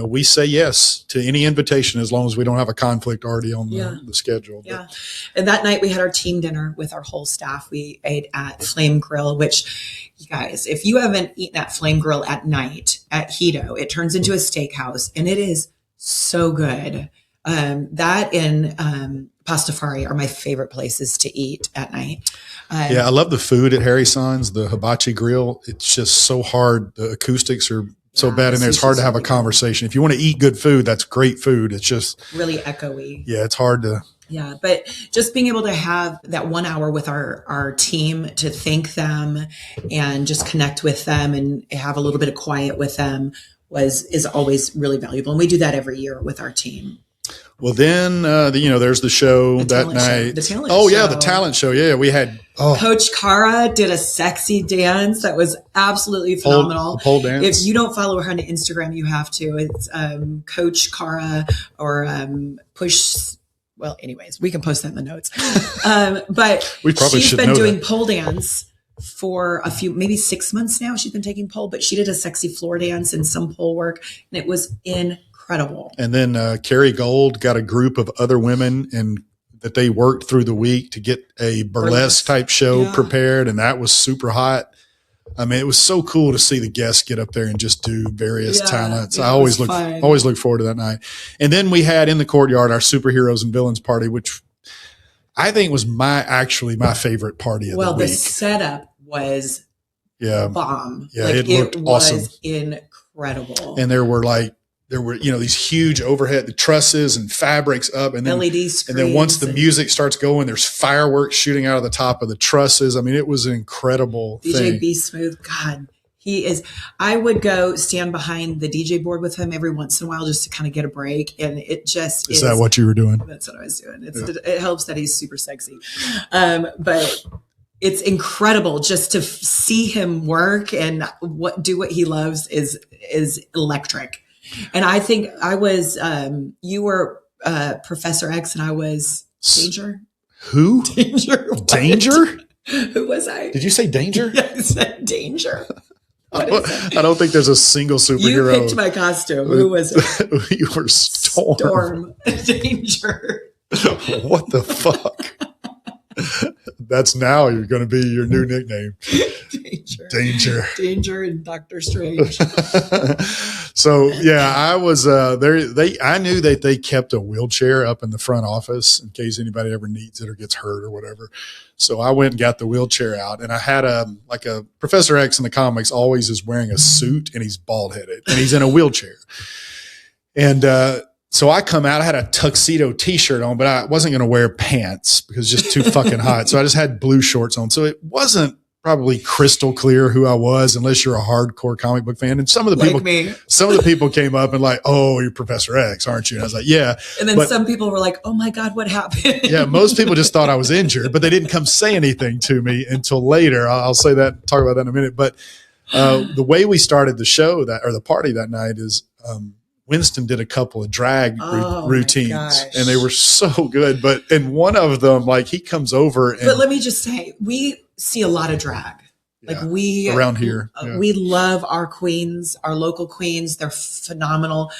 we say yes to any invitation as long as we don't have a conflict already on the schedule. Yeah. And that night we had our team dinner with our whole staff. We ate at Flame Grill, which, you guys, if you haven't eaten at Flame Grill at night at Hedo, it turns into a steakhouse and it is so good. That and Pastafari are my favorite places to eat at night. I love the food at Harry Son's, the hibachi grill. It's just so hard. The acoustics are so bad in there. It's hard to have a conversation. If you want to eat good food, that's great food. It's just really echoey. Yeah, it's hard to. Yeah, but just being able to have that 1 hour with our team to thank them and just connect with them and have a little bit of quiet with them is always really valuable. And we do that every year with our team. Well, then, there's the show that night. The talent show. The talent show. Yeah, we had Oh, Coach Cara did a sexy dance that was absolutely phenomenal. pole dance. If you don't follow her on Instagram, you have to. It's Coach Cara or Push. Well, anyways, we can post that in the notes. But We probably she's should been know doing that. pole dance for a few, maybe 6 months now. She's been taking pole, but she did a sexy floor dance and some pole work, and it was incredible. And then Carrie Gold got a group of other women and that they worked through the week to get a burlesque type show prepared. And that was super hot. I mean, it was so cool to see the guests get up there and just do various talents. I always look forward to that night. And then we had in the courtyard our superheroes and villains party, which I think was my favorite party of the week. Well, the setup was bomb. Yeah, it looked awesome. Incredible. And there were these huge overhead, the trusses and fabrics up, and then LED screens. And then once the music starts going, there's fireworks shooting out of the top of the trusses. I mean, it was an incredible DJ thing. B Smooth, God, he is. I would go stand behind the DJ board with him every once in a while just to kind of get a break, and it just is that what you were doing? That's what I was doing. It helps that he's super sexy, but it's incredible just to see him work and do what he loves is electric. And I think I was, you were Professor X and I was Danger. Who? Danger? Who was I? Did you say Danger? Yeah, I said Danger. I don't think there's a single superhero. You picked my costume. Who was it? You were Storm. Danger. What the fuck? That's now you're going to be your new nickname. Danger and Doctor Strange. So yeah, I was there. I knew that they kept a wheelchair up in the front office in case anybody ever needs it or gets hurt or whatever. So I went and got the wheelchair out, and I had a Professor X in the comics always is wearing a suit and he's bald headed and he's in a wheelchair. And so I come out, I had a tuxedo t-shirt on, but I wasn't going to wear pants because it's just too fucking hot. So I just had blue shorts on. So it wasn't probably crystal clear who I was unless you're a hardcore comic book fan. And some of the people came up and like, oh, you're Professor X, aren't you? And I was like, yeah. And then some people were like, oh my God, what happened? Yeah. Most people just thought I was injured, but they didn't come say anything to me until later. I'll say that, talk about that in a minute. But the way we started the show the party that night is, Winston did a couple of drag routines and they were so good. And one of them, like he comes over and. But let me just say, we see a lot of drag. Yeah, like around here. We love our queens, our local queens. They're phenomenal.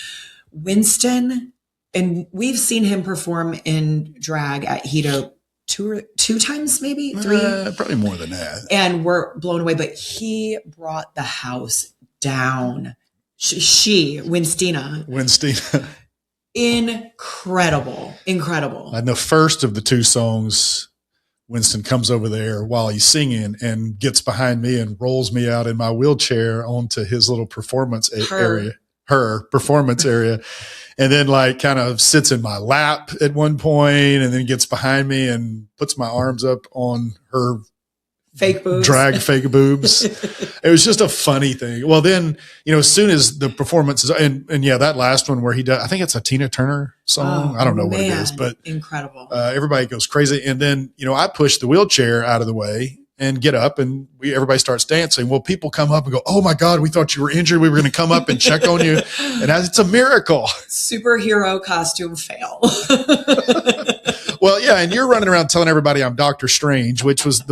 Winston, and we've seen him perform in drag at Hedo two times, maybe three. Probably more than that. And we're blown away, but he brought the house down. Winstina. Incredible. And the first of the two songs, Winston comes over there while he's singing and gets behind me and rolls me out in my wheelchair onto his little performance area. And then like kind of sits in my lap at one point and then gets behind me and puts my arms up on her fake boobs. It was just a funny thing. Well, then, as soon as the performance is, and yeah, that last one where he does, I think it's a Tina Turner song. I don't know what it is, but incredible. Everybody goes crazy. And then, I push the wheelchair out of the way and get up and everybody starts dancing. Well, people come up and go, oh my God, we thought you were injured. We were going to come up and check on you. And it's a miracle. Superhero costume fail. Well, yeah. And you're running around telling everybody I'm Doctor Strange, which was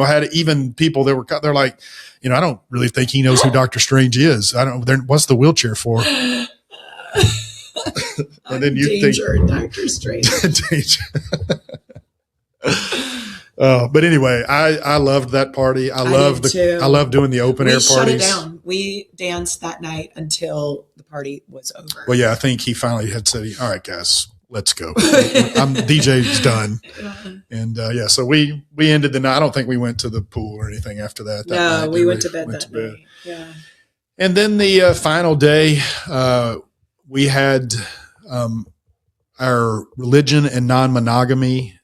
had even people that they're like, I don't really think he knows who Doctor Strange is. I don't, what's the wheelchair for? And then you Danger, think Doctor Strange. Danger. But anyway, I loved that party. I love doing the open air parties. Shut it down. We danced that night until the party was over. Well, yeah, I think he finally had said, all right, guys, let's go. DJ's done. And so we ended the night. I don't think we went to the pool or anything after that. No, we went to bed that night. Yeah. And then the final day, we had our religion and non-monogamy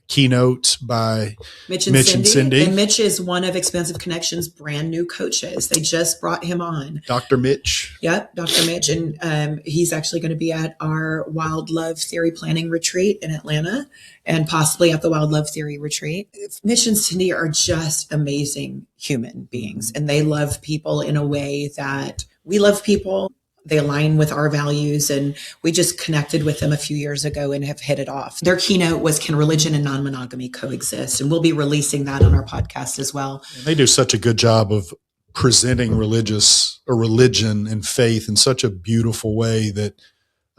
keynote by Mitch and Cindy. And Mitch is one of Expansive Connections' brand new coaches. They just brought him on. Dr. Mitch. Yep, Dr. Mitch. And he's actually going to be at our Wild Love Theory Planning Retreat in Atlanta and possibly at the Wild Love Theory Retreat. Mitch and Cindy are just amazing human beings, and they love people in a way that we love people. They align with our values, and we just connected with them a few years ago and have hit it off. Their keynote was, "Can religion and non-monogamy coexist?" And we'll be releasing that on our podcast as well. And they do such a good job of presenting religion and faith in such a beautiful way that,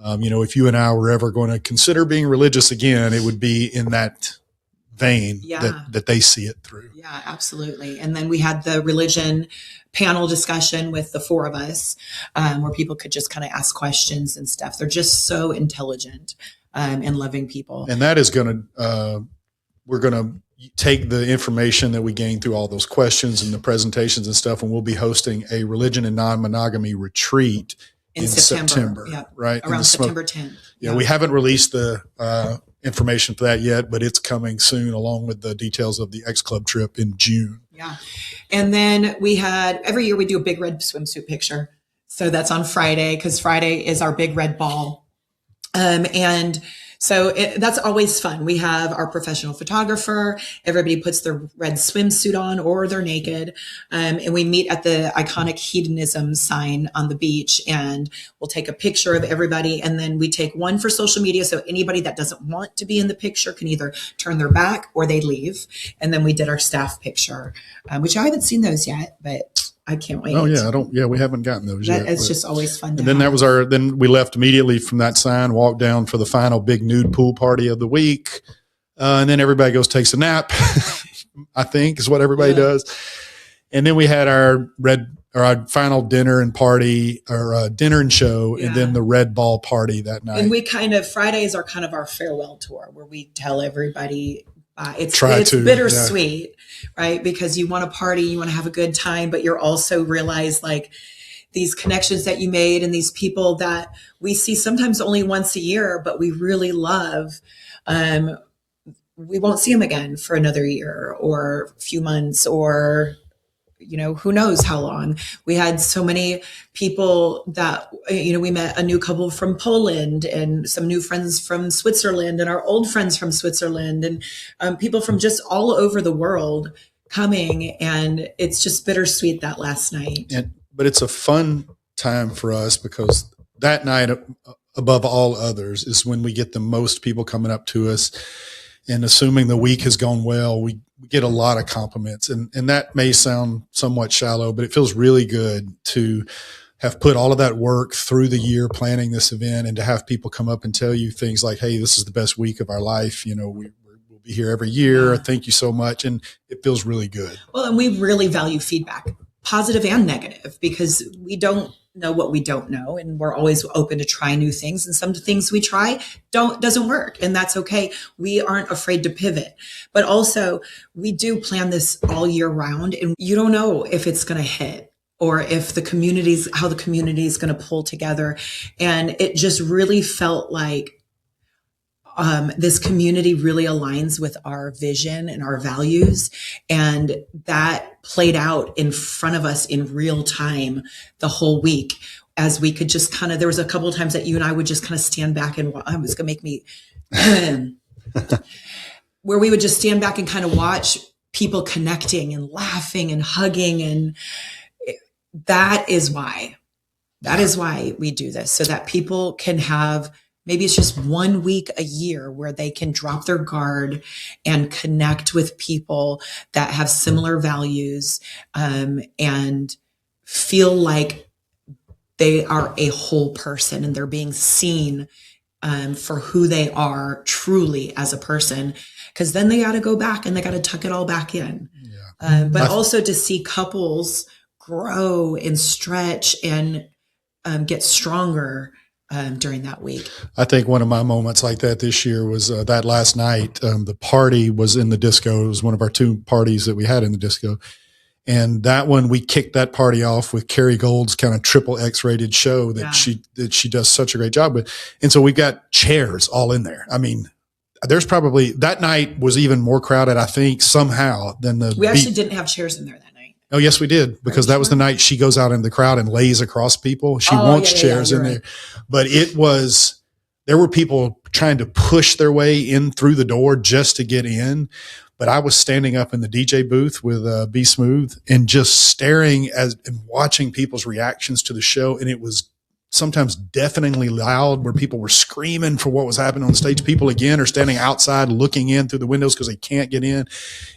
if you and I were ever going to consider being religious again, it would be in that vein that they see it through. Yeah, absolutely. And then we had the religion panel discussion with the four of us, where people could just kind of ask questions and stuff. They're just so intelligent and loving people. And that is we're going to take the information that we gained through all those questions and the presentations and stuff, and we'll be hosting a religion and non-monogamy retreat in September. Yep. Right? Around September 10th. Yeah, we haven't released the information for that yet, but it's coming soon, along with the details of the X Club trip in June. Yeah. And then every year we do a big red swimsuit picture. So that's on Friday, because Friday is our big red ball. And so that's always fun. We have our professional photographer. Everybody puts their red swimsuit on or they're naked. And we meet at the iconic Hedonism sign on the beach, and we'll take a picture of everybody. And then we take one for social media. So anybody that doesn't want to be in the picture can either turn their back or they leave. And then we did our staff picture, which I haven't seen those yet, but I can't wait. Oh yeah, we haven't gotten those yet. It's just always fun. And then then we left immediately from that sign, walked down for the final big nude pool party of the week. And then everybody goes, takes a nap, I think is what everybody does. And then we had our final dinner and party, or dinner and show, and then the red ball party that night. And we Fridays are kind of our farewell tour, where we tell everybody, it's bittersweet, right? Because you want to party, you want to have a good time, but you're also realize like these connections that you made and these people that we see sometimes only once a year, but we really love. We won't see them again for another year or a few months, or who knows how long. We had so many people that, we met a new couple from Poland and some new friends from Switzerland and our old friends from Switzerland, and people from just all over the world coming. And it's just bittersweet that last night. But it's a fun time for us, because that night, above all others, is when we get the most people coming up to us. And assuming the week has gone well, we get a lot of compliments. And that may sound somewhat shallow, but it feels really good to have put all of that work through the year planning this event, and to have people come up and tell you things like, hey, this is the best week of our life. We'll be here every year. Thank you so much. And it feels really good. Well, and we really value feedback, positive and negative, because we don't know what we don't know, and we're always open to try new things, and some things we try doesn't work, and that's okay. We aren't afraid to pivot, but also we do plan this all year round, and you don't know if it's going to hit or if how the community is going to pull together. And it just really felt like this community really aligns with our vision and our values. And that played out in front of us in real time the whole week, as we could just there was a couple of times that you and I would just kind of stand back and it was going to make me, where we would just stand back and kind of watch people connecting and laughing and hugging. And that is why we do this, so that people can have, maybe it's just 1 week a year where they can drop their guard and connect with people that have similar values, and feel like they are a whole person and they're being seen for who they are truly as a person. Because then they got to go back and they got to tuck it all back in. Yeah. But also to see couples grow and stretch and get stronger during that week. I think one of my moments like that this year was that last night. The party was in the disco. It was one of our 2 parties that we had in the disco. And that one, we kicked that party off with Carrie Gold's kind of triple X-rated show that she does such a great job with. And so we've got chairs all in there. I mean, there's probably that night was even more crowded, I think, somehow than the. We actually didn't have chairs in there that night. Oh, yes, we did, because that was the night she goes out in the crowd and lays across people. She wants chairs in there, but there were people trying to push their way in through the door just to get in. But I was standing up in the DJ booth with Be Smooth and just staring and watching people's reactions to the show. And it was sometimes deafeningly loud, where people were screaming for what was happening on stage. People again are standing outside looking in through the windows because they can't get in.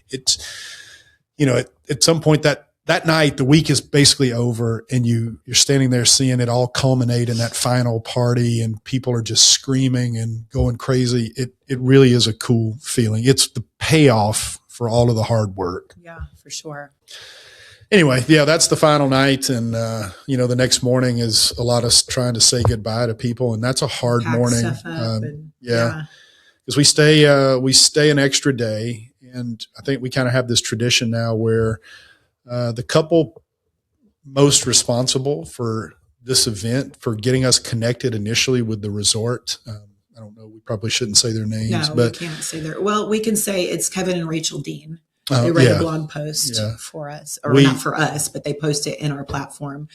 It's, at some point that night, the week is basically over, and you're standing there seeing it all culminate in that final party, and people are just screaming and going crazy. It really is a cool feeling. It's the payoff for all of the hard work. Yeah, for sure. Anyway, yeah, that's the final night. And, the next morning is a lot of trying to say goodbye to people. And that's a hard morning. Because we stay an extra day. And I think we kind of have this tradition now where the couple most responsible for this event, for getting us connected initially with the resort, I don't know, we probably shouldn't say their names. But we can't say their. Well, we can say it's Kevin and Rachel Dean. They write a blog post for us, or not for us, but they post it in our platform.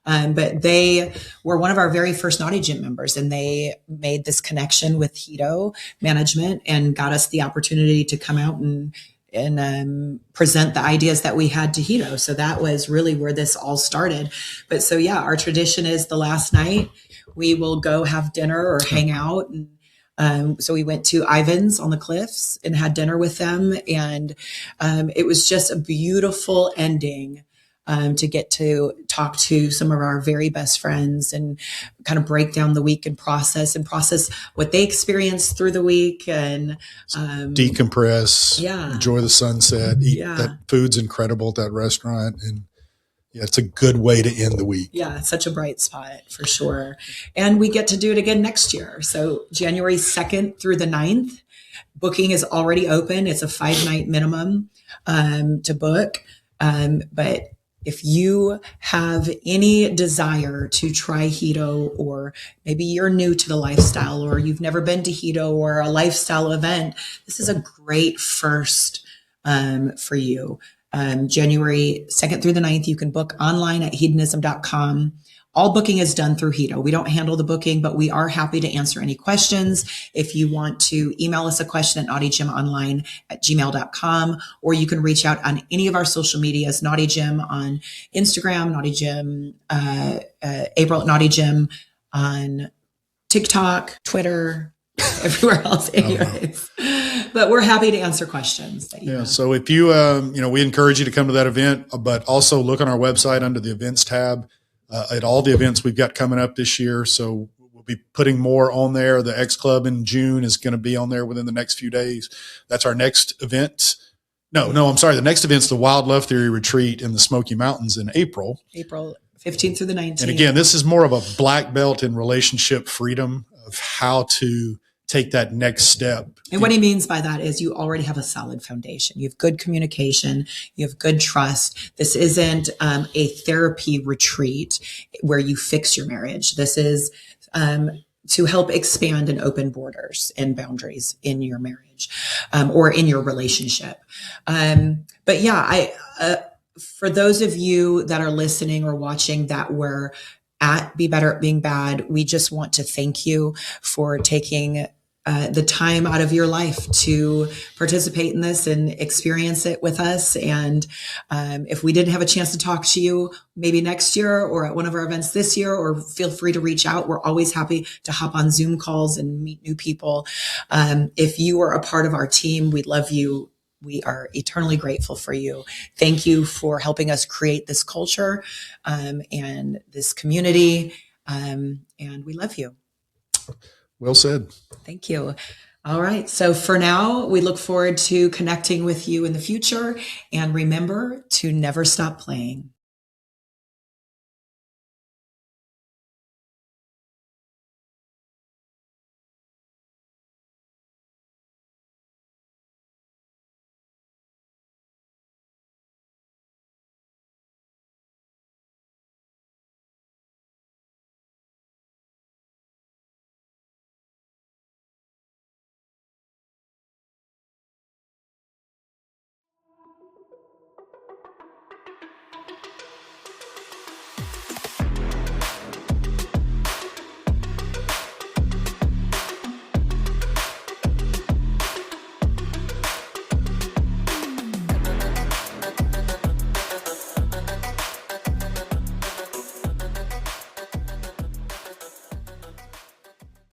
But they were one of our very first Naughty Gym members, and they made this connection with Hedo management and got us the opportunity to come out and present the ideas that we had to Hedo. So that was really where this all started. But so, yeah, our tradition is the last night we will go have dinner or hang out. And so we went to Ivan's on the Cliffs and had dinner with them. And it was just a beautiful ending to get to talk to some of our very best friends and kind of break down the week and process what they experienced through the week, and decompress, enjoy the sunset, eat that food's incredible at that restaurant. And it's a good way to end the week. Yeah, it's such a bright spot for sure. And we get to do it again next year. So January 2nd through the 9th, booking is already open. It's a 5-night minimum to book. But if you have any desire to try Hedo, or maybe you're new to the lifestyle, or you've never been to Hedo or a lifestyle event, this is a great first for you. January 2nd through the 9th, you can book online at hedonism.com. All booking is done through Hedo. We don't handle the booking, but we are happy to answer any questions. If you want to email us a question at naughtygymonline@gmail.com, or you can reach out on any of our social medias, Naughty Gym on Instagram, Naughty Gym, April at Naughty Gym on TikTok, Twitter, everywhere else. Anyways. But we're happy to answer questions that you have. So if you, we encourage you to come to that event, but also look on our website under the events tab at all the events we've got coming up this year. So we'll be putting more on there. The X Club in June is going to be on there within the next few days. That's our next event. No, I'm sorry. The next event's the Wild Love Theory Retreat in the Smoky Mountains in April 15th through the 19th. And again, this is more of a black belt in relationship freedom, of how to take that next step. And what he means by that is you already have a solid foundation. You have good communication. You have good trust. This isn't a therapy retreat where you fix your marriage. This is to help expand and open borders and boundaries in your marriage or in your relationship. But yeah, for those of you that are listening or watching that were at Be Better at Being Bad, we just want to thank you for taking the time out of your life to participate in this and experience it with us. And if we didn't have a chance to talk to you maybe next year or at one of our events this year, or feel free to reach out. We're always happy to hop on Zoom calls and meet new people. If you are a part of our team, we love you. We are eternally grateful for you. Thank you for helping us create this culture and this community. And we love you. Well said. Thank you. All right. So for now, we look forward to connecting with you in the future. And remember to never stop playing.